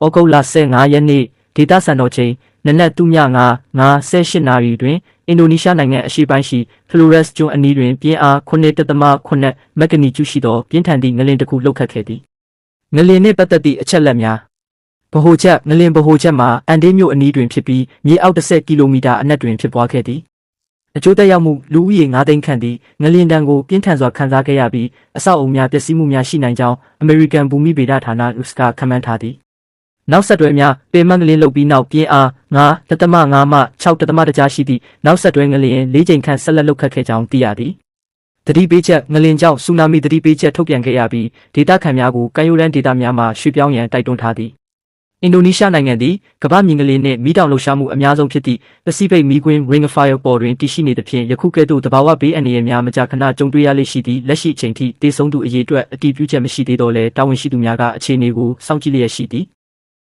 ဩဂုတ်လ15ရက်နေ့ဒေသစံတော်ချိန်နနက်3:18နာရီတွင်အင်ဒိုနီးရှားနိုင်ငံအရှေ့ပိုင်းရှိဖလိုရက်စ်ကျွန်းအနီးတွင်ပြင်းအား9.7မက်ဂနီကျူရှိသောပြင်းထန်သည့်ငလျင်တစ်ခုလှုပ်ခတ်ခဲ့သည်ငလျင်နှင့်ပတ်သက်သည့်အချက်အလက်များဗဟိုချက်ငလျင်ဗဟိုချက်မှာအန်ဒေးမြို့အနီးတွင်ဖြစ်ပြီးမြေအောက်10ကီလိုမီတာအနက်တွင်ဖြစ်ပွားခဲ့သည်အကျိုးသက်ရောက်မှုလူဦးရေ9သိန်းခန့်သည်ငလျင်တံကိုပြင်းထန်စွာခံစားခဲ့ရပြီးအဆောက်အအုံများပျက်စီးမှုများရှိနိုင်ကြောင်းအမေရိကန်ဘူမိဗေဒဌာန USCA ခန့်မှန်းထားသည်နောက်ဆက်တွဲများပင်မငလျင်လှုပ်ပြီးနောက်ပြင်းအား9.5မှ6.1ကြားရှိသည့်နောက်ဆက်တွဲငလျင်၄ကြိမ်ခန့်ဆက်လက်လှုပ်ခတ်ခဲ့ကြောင်းသိရသည်သတိပေးချက်ငလျင်ကြောင့်ဆူနာမီသတိပေးချက်ထုတ်ပြန်ခဲ့ရပြီးဒေသခံများကိုကမ်းရိုးတန်းဒေသများမှာရွှေ့ပြောင်းရန်တိုက်တွန်းထားသည်အင်ဒိုနီးရှားနိုင်ငံသည်ကမ္ဘာမြေငလျင်နှင့်မီးတောင်လှုပ်ရှားမှုအများဆုံးဖြစ်သည့်ပစိဖိတ်မီးကွင်း Ring of Fire ပေါ်တွင်တည်ရှိနေသဖြင့်ယခုကဲ့သို့သဘာဝဘေးအန္တရာယ်များမကြာခဏကြုံတွေ့ရလေ့ရှိသည့်လက်ရှိအချိန်ထိသေဆုံးသူအရေအတွက်အတည်ပြုချက်မရှိသေးတော့လဲတာဝန်ရှိသူများကအခြေအနေကိုစောင့်ကြည့်လျက်ရှိသည်